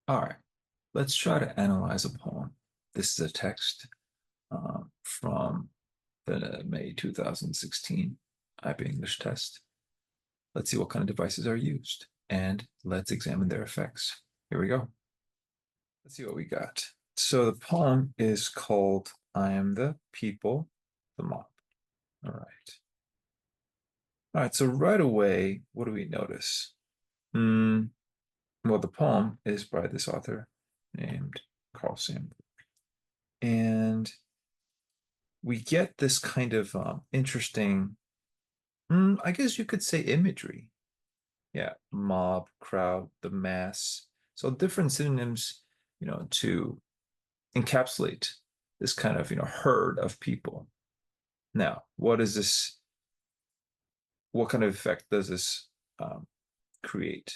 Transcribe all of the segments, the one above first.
All right, let's try to analyze a poem. This is a text from the May 2016 IB English test. Let's see what kind of devices are used, and let's examine their effects. Here we go. Let's see what we got. So the poem is called I Am the People, the Mob. All right. All right, so right away, what do we notice? Well, the poem is by this author named Carl Sandburg. And we get this kind of interesting, I guess you could say imagery. Yeah, mob, crowd, the mass. So different synonyms, to encapsulate this kind of, herd of people. Now, what is this? What kind of effect does this create?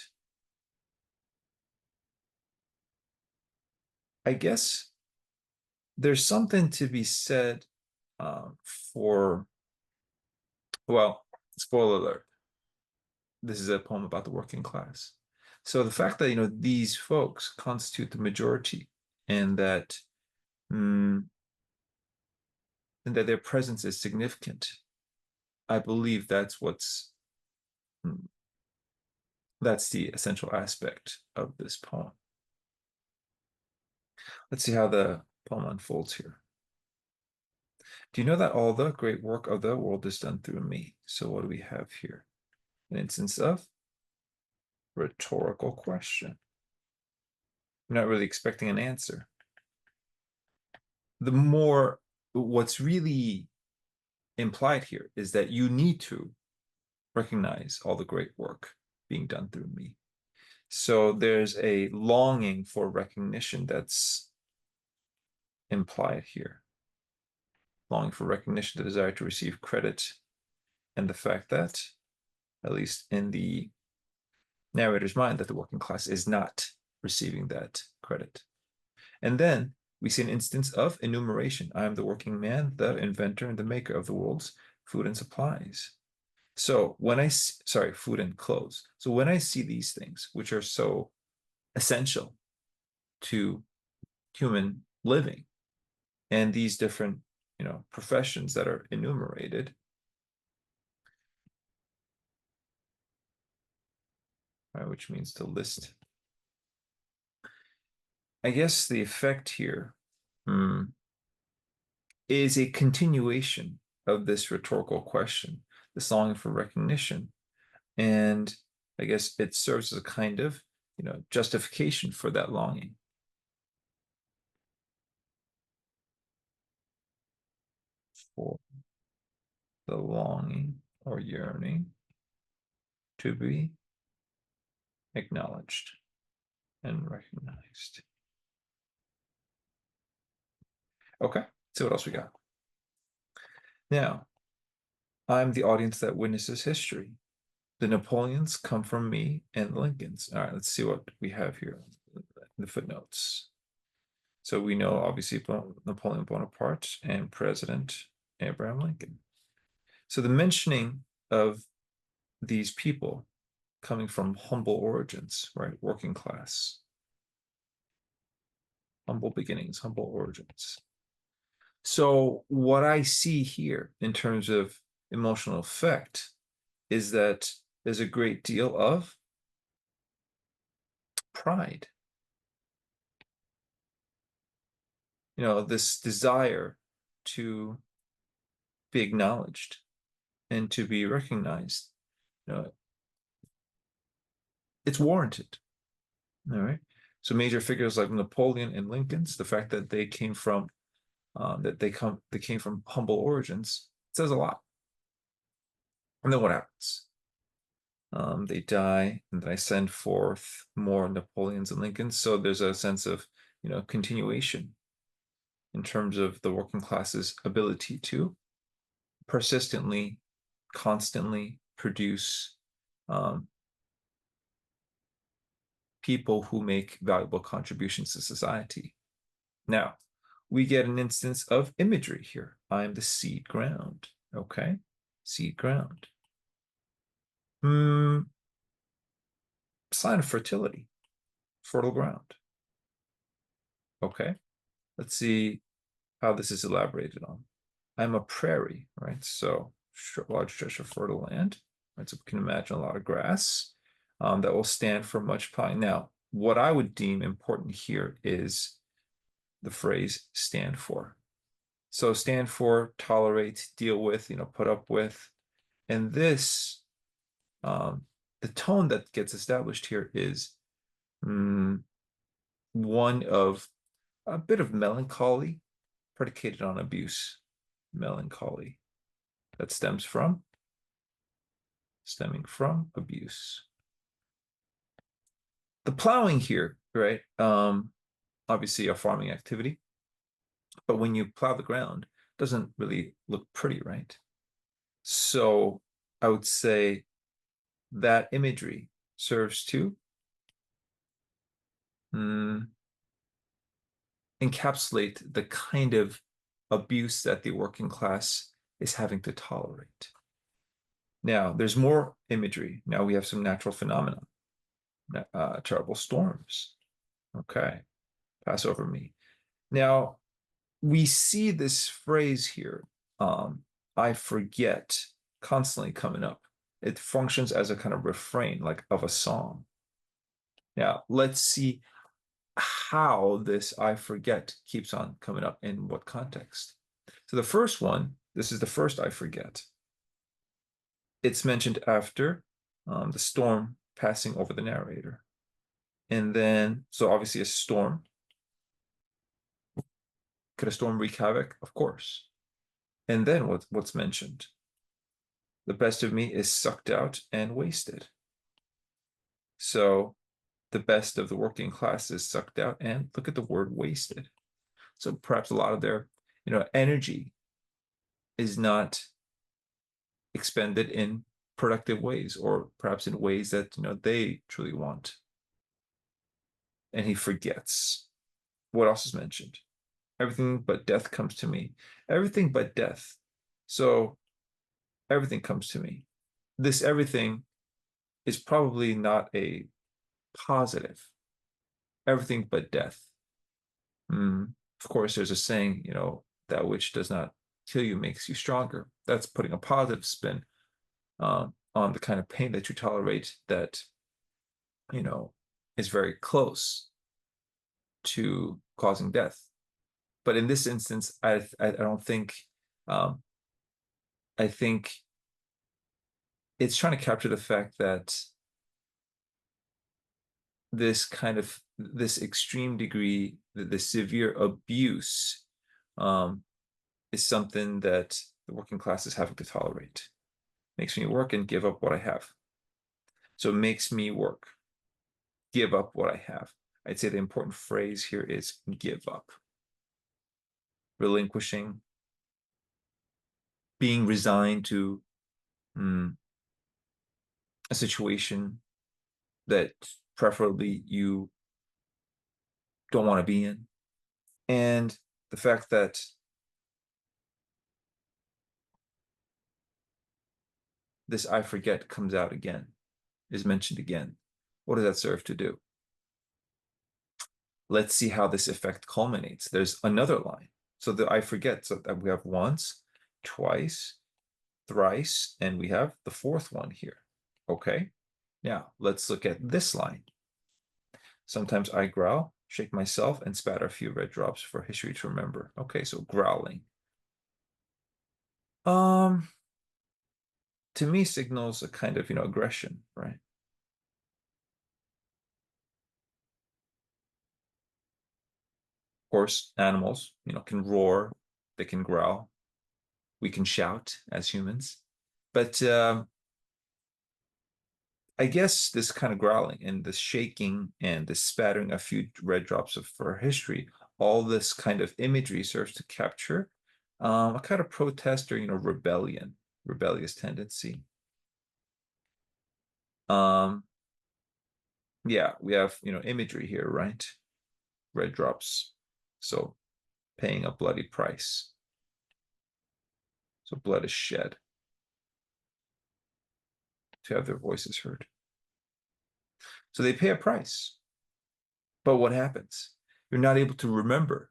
I guess there's something to be said for, well, spoiler alert, this is a poem about the working class. So the fact that these folks constitute the majority, and that mm, and that their presence is significant, I believe mm, that's the essential aspect of this poem. Let's see how the poem unfolds here. Do you know that all the great work of the world is done through me? So what do we have here? An instance of rhetorical question. I'm not really expecting an answer. What's really implied here is that you need to recognize all the great work being done through me. So there's a longing for recognition that's implied here. Longing for recognition, the desire to receive credit, and the fact that, at least in the narrator's mind, that the working class is not receiving that credit. And then we see an instance of enumeration. I am the working man, the inventor, and the maker of the world's food and supplies. So food and clothes. So when I see these things, which are so essential to human living, and these different, professions that are enumerated, right, which means to list. I guess the effect here is a continuation of this rhetorical question, this longing for recognition. And I guess it serves as a kind of, justification for that longing. For the longing or yearning to be acknowledged and recognized. Okay, let's see what else we got. Now, I'm the audience that witnesses history. The Napoleons come from me and the Lincolns. All right, let's see what we have here in the footnotes. So we know, obviously, Napoleon Bonaparte and President Abraham Lincoln. So the mentioning of these people coming from humble origins, right? Working class, humble beginnings, humble origins. So what I see here in terms of emotional effect is that there's a great deal of pride. This desire to be acknowledged and to be recognized. It's warranted. All right. So major figures like Napoleon and Lincoln's, the fact that they came from humble origins, says a lot. And then what happens? They die, and then I send forth more Napoleons and Lincolns. So there's a sense of, continuation in terms of the working class's ability to persistently, constantly produce people who make valuable contributions to society. Now, we get an instance of imagery here. I'm the seed ground. Okay, seed ground. Sign of fertility, fertile ground. Okay, let's see how this is elaborated on. I'm a prairie, right? So large stretch of fertile land, right? So we can imagine a lot of grass that will stand for much pine. Now, what I would deem important here is the phrase stand for. So stand for, tolerate, deal with, put up with. And this, the tone that gets established here is one of a bit of melancholy predicated on abuse. Melancholy that stemming from abuse. The plowing here, right? Obviously a farming activity, but when you plow the ground, it doesn't really look pretty, right? So I would say that imagery serves to encapsulate the kind of abuse that the working class is having to tolerate. Now, there's more imagery. Now we have some natural phenomena, terrible storms. Okay, pass over me. Now, we see this phrase here, I forget, constantly coming up. It functions as a kind of refrain, like of a song. Now, let's see how this I forget keeps on coming up in what context. So the first one, this is the first I forget. It's mentioned after the storm passing over the narrator. And then, so obviously a storm. Could a storm wreak havoc? Of course. And then what's mentioned? The best of me is sucked out and wasted. So the best of the working class is sucked out, and look at the word wasted. So perhaps a lot of their, energy is not expended in productive ways, or perhaps in ways that, they truly want. And he forgets. What else is mentioned? Everything but death comes to me. Everything but death. So everything comes to me. This everything is probably not a positive. Everything but death. Of course, there's a saying, that which does not kill you makes you stronger. That's putting a positive spin on the kind of pain that you tolerate that, is very close to causing death. But in this instance, I don't think, I think it's trying to capture the fact that this extreme degree, the severe abuse, is something that the working class is having to tolerate. Makes me work and give up what I have. So it makes me work, give up what I have. I'd say the important phrase here is give up. Relinquishing, being resigned to a situation that preferably you don't want to be in. And the fact that this I forget comes out again, is mentioned again. What does that serve to do? Let's see how this effect culminates. There's another line. So the I forget, so that we have once, twice, thrice, and we have the fourth one here. Okay, now let's look at this line. Sometimes I growl, shake myself, and spatter a few red drops for history to remember. Okay, so growling. To me signals a kind of, aggression, right? Of course, animals, can roar, they can growl, we can shout as humans. But I guess this kind of growling and this shaking and this spattering a few red drops of for history, all this kind of imagery serves to capture a kind of protest or, rebellion, rebellious tendency. Yeah, we have, imagery here, right? Red drops. So paying a bloody price. So blood is shed to have their voices heard. So they pay a price. But what happens? You're not able to remember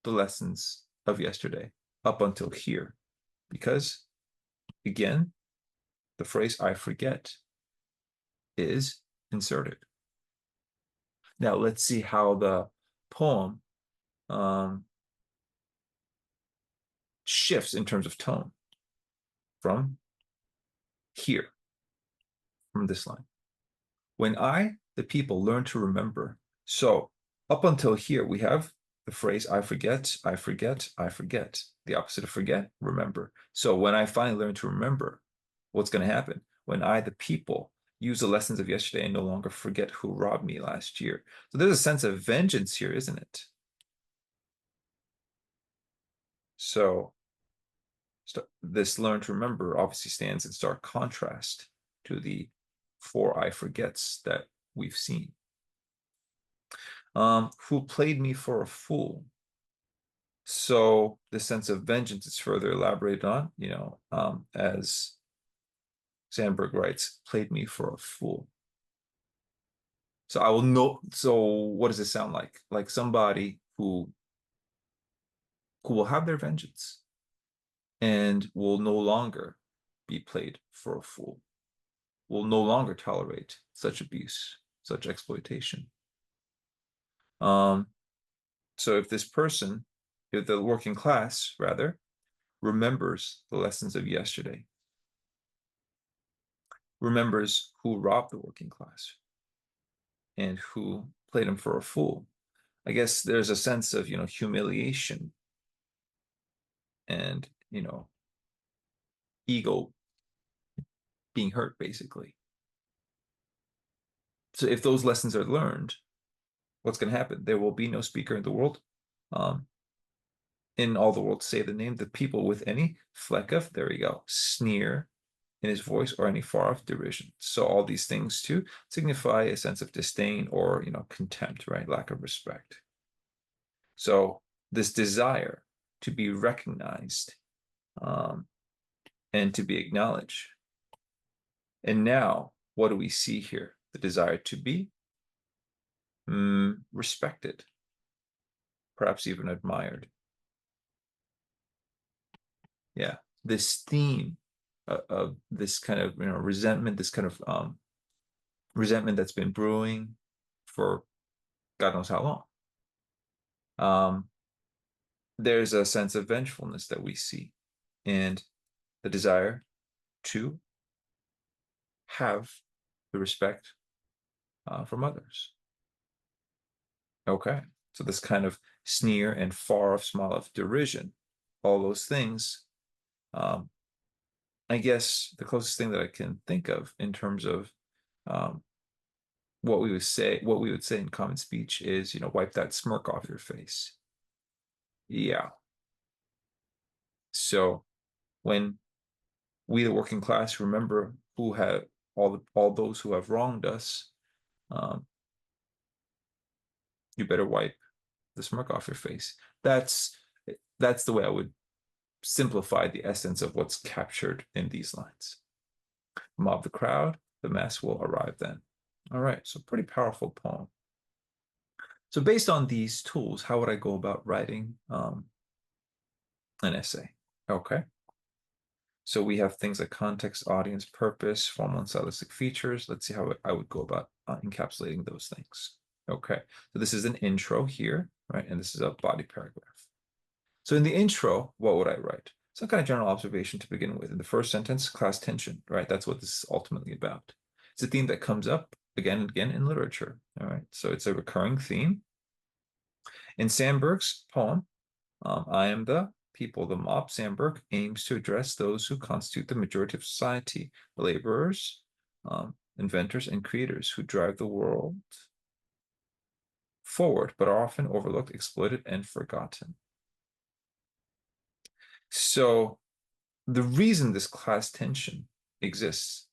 the lessons of yesterday up until here because, again, the phrase I forget is inserted. Now let's see how the poem shifts in terms of tone from here, from this line. When I, the people, learn to remember. So up until here, we have the phrase I forget, I forget, I forget. The opposite of forget, remember. So when I finally learn to remember, what's going to happen? When I, the people, use the lessons of yesterday and no longer forget who robbed me last year. So there's a sense of vengeance here, isn't it? So this learn to remember obviously stands in stark contrast to the four I forgets that we've seen. Who played me for a fool? So the sense of vengeance is further elaborated on, as Sandburg writes, played me for a fool. So I will know. So what does it sound like? Like somebody who will have their vengeance and will no longer be played for a fool, will no longer tolerate such abuse, such exploitation. So if this person, if the working class rather, remembers the lessons of yesterday, remembers who robbed the working class and who played him for a fool, I guess there's a sense of, humiliation and, ego being hurt, basically. So if those lessons are learned, what's going to happen? There will be no speaker in the world, in all the world, to say the name, the people with any fleck of, there we go, sneer in his voice or any far off derision. So all these things too signify a sense of disdain or, contempt, right? Lack of respect. So this desire to be recognized and to be acknowledged. And now, what do we see here? The desire to be respected, perhaps even admired. Yeah, this theme of this kind of resentment, this kind of resentment that's been brewing for God knows how long. There's a sense of vengefulness that we see, and the desire to have the respect from others. Okay, so this kind of sneer and far off smile of derision, all those things. I guess the closest thing that I can think of in terms of what we would say in common speech is, wipe that smirk off your face. Yeah. So when we, the working class, remember who have all those who have wronged us, you better wipe the smirk off your face. That's the way I would simplify the essence of what's captured in these lines. Mob the crowd, the mass will arrive then. All right, so pretty powerful poem. So based on these tools, how would I go about writing an essay? Okay. So we have things like context, audience, purpose, formal and stylistic features. Let's see how I would go about encapsulating those things. Okay, so this is an intro here, right? And this is a body paragraph. So in the intro, what would I write? Some kind of general observation to begin with. In the first sentence, class tension, right? That's what this is ultimately about. It's a theme that comes up again and again in literature, all right? So it's a recurring theme. In Sandburg's poem, I am the people, the mob, Sandburg aims to address those who constitute the majority of society, the laborers, inventors, and creators who drive the world forward, but are often overlooked, exploited, and forgotten. So the reason this class tension exists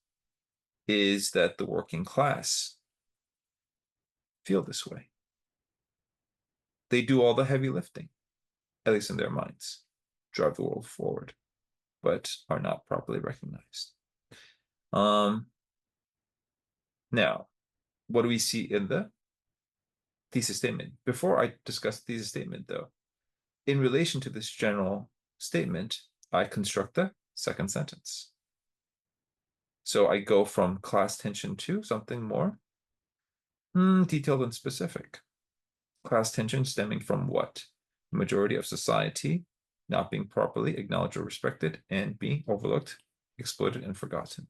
is that the working class feel this way. They do all the heavy lifting, at least in their minds, drive the world forward, but are not properly recognized. Now, what do we see in the thesis statement. Before I discuss the thesis statement, though, in relation to this general statement, I construct the second sentence. So I go from class tension to something more detailed and specific. Class tension stemming from what? The majority of society not being properly acknowledged or respected and being overlooked, exploited, and forgotten.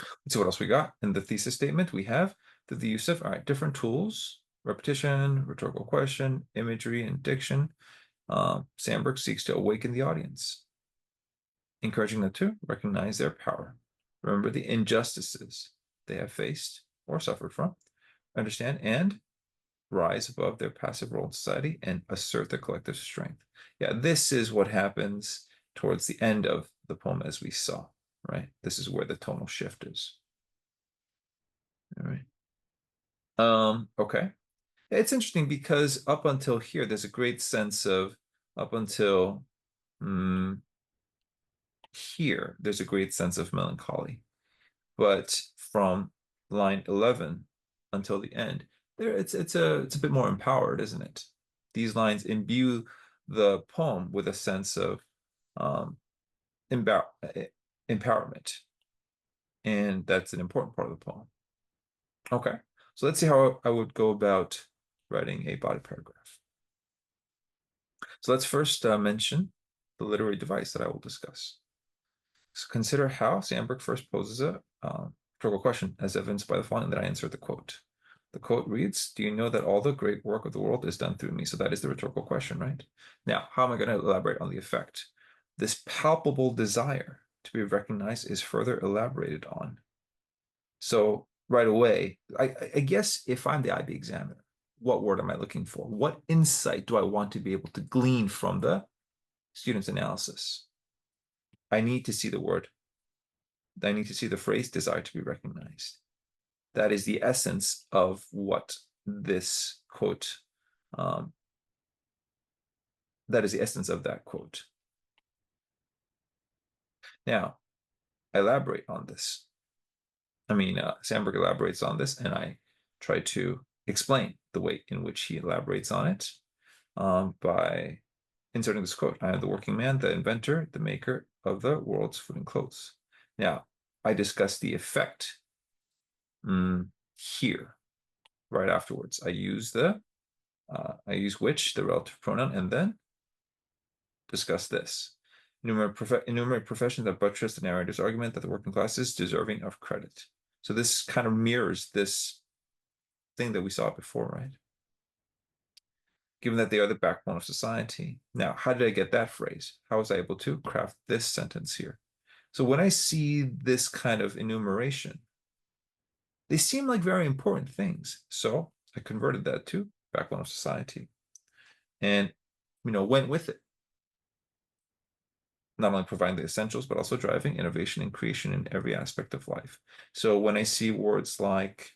Let's see what else we got. In the thesis statement, we have the use of different tools, repetition, rhetorical question, imagery, and diction. Sandburg seeks to awaken the audience, encouraging them to recognize their power, remember the injustices they have faced or suffered from, understand and rise above their passive role in society, and assert their collective strength. Yeah, this is what happens towards the end of the poem, as we saw, right? This is where the tonal shift is. All right. Okay. It's interesting because up until here, there's a great sense of, up until here, there's a great sense of melancholy. But from line 11 until the end, there it's a bit more empowered, isn't it? These lines imbue the poem with a sense of empowerment, and that's an important part of the poem. Okay, so let's see how I would go about writing a body paragraph. So let's first mention the literary device that I will discuss. So consider how Sandburg first poses a rhetorical question, as evidenced by the following, that I insert the quote. The quote reads, "Do you know that all the great work of the world is done through me?" So that is the rhetorical question, right? Now, how am I going to elaborate on the effect? This palpable desire to be recognized is further elaborated on. So right away, I guess if I'm the IB examiner, what word am I looking for? What insight do I want to be able to glean from the student's analysis? I need to see the word. I need to see the phrase "desire to be recognized." That is the essence of what this quote, that is the essence of that quote. Now, I elaborate on this. Sandburg elaborates on this, and I try to explain the way in which he elaborates on it by inserting this quote: "I am the working man, the inventor, the maker of the world's food and clothes." Now, I discuss the effect here right afterwards. I use which, the relative pronoun, and then discuss this. Enumerate professions that buttress the narrator's argument that the working class is deserving of credit. So this kind of mirrors this thing that we saw before, right? Given that they are the backbone of society. Now, how did I get that phrase? How was I able to craft this sentence here? So when I see this kind of enumeration, they seem like very important things. So I converted that to backbone of society and, went with it. Not only providing the essentials, but also driving innovation and creation in every aspect of life. So when I see words like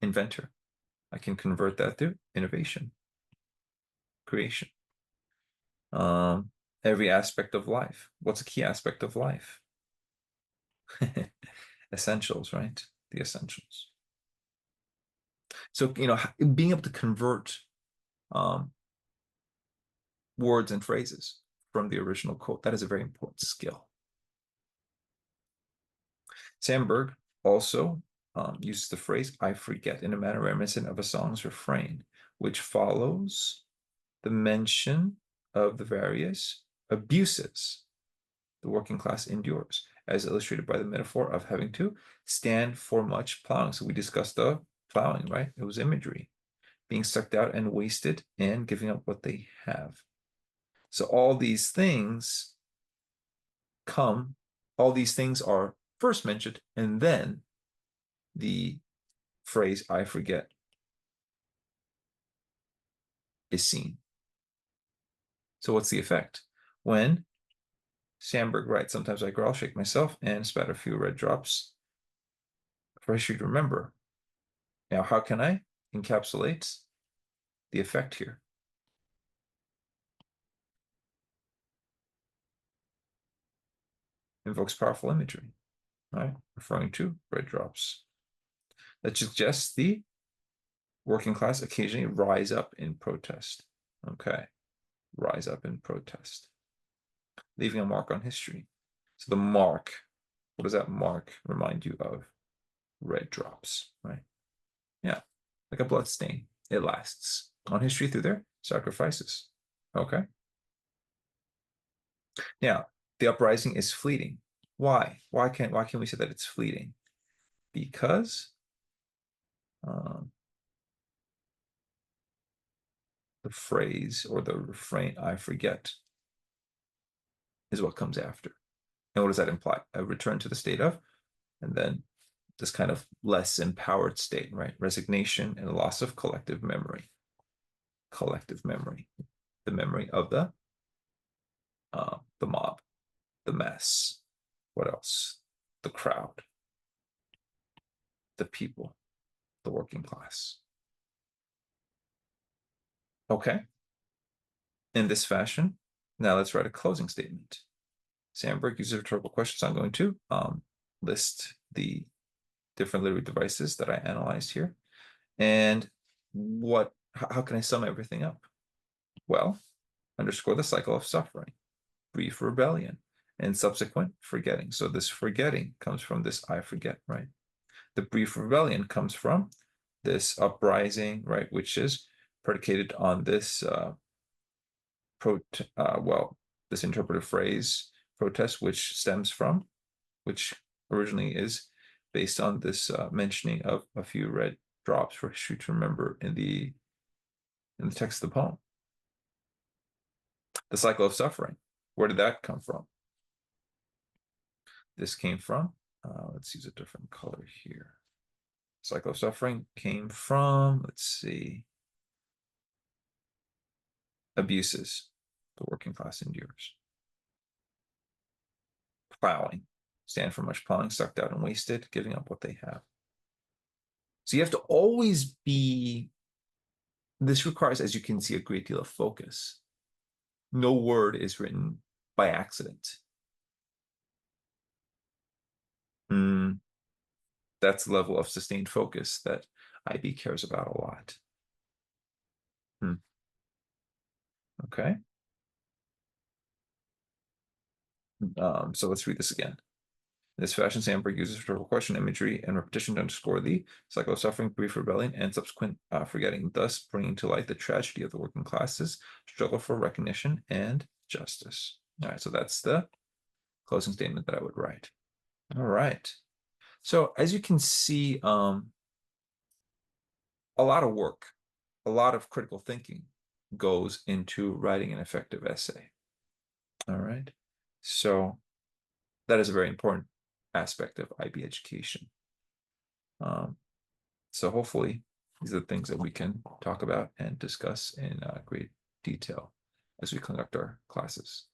inventor, I can convert that to innovation, creation. Every aspect of life. What's a key aspect of life? Essentials, right? The essentials. So, being able to convert words and phrases from the original quote, that is a very important skill. Sandburg also uses the phrase "I forget" in a manner reminiscent of a song's refrain, which follows the mention of the various abuses the working class endures, as illustrated by the metaphor of having to stand for much plowing. So we discussed the plowing, right? It was imagery, being sucked out and wasted and giving up what they have. So all these things are first mentioned, and then the phrase "I forget" is seen. So what's the effect? When Sandburg writes, "Sometimes I growl, shake myself, and spatter a few red drops, for I should remember." Now, how can I encapsulate the effect here? Invokes powerful imagery, right? Referring to red drops. that suggests the working class occasionally rise up in protest. Okay, rise up in protest, leaving a mark on history. So the mark, what does that mark remind you of? Red drops, right? Yeah, like a blood stain. It lasts on history through their sacrifices. Okay. Now, the uprising is fleeting. Why? Why can we say that it's fleeting? Because the phrase or the refrain, I forget, is what comes after. And what does that imply? A return to the state of, and then this kind of less empowered state, right? Resignation and loss of collective memory. Collective memory. The memory of the mob, the mass. What else? The crowd, the people, the working class. Okay. In this fashion, now let's write a closing statement. Sandburg uses rhetorical questions. I'm going to list the different literary devices that I analyzed here. And how can I sum everything up? Well, underscore the cycle of suffering, brief rebellion, and subsequent forgetting. So this forgetting comes from this I forget, right? The brief rebellion comes from this uprising, right, which is predicated on this this interpretive phrase protest, which stems from, which originally is based on this mentioning of a few red drops for history to remember in the text of the poem. The cycle of suffering. Where did that come from? This came from, let's use a different color here. Cycle of suffering came from, let's see, abuses the working class endures. Plowing, stand for much plowing, sucked out and wasted, giving up what they have. So you have to always be, this requires, as you can see, a great deal of focus. No word is written by accident. That's the level of sustained focus that IB cares about a lot. Okay. So let's read this again. In this fashion, Sandburg uses rhetorical question, imagery, and repetition to underscore the cycle of suffering, brief rebellion, and subsequent forgetting, thus bringing to light the tragedy of the working classes' struggle for recognition and justice. All right, so that's the closing statement that I would write. All right. So as you can see, a lot of work, a lot of critical thinking goes into writing an effective essay. All right. So that is a very important aspect of IB education. So hopefully these are the things that we can talk about and discuss in great detail as we conduct our classes.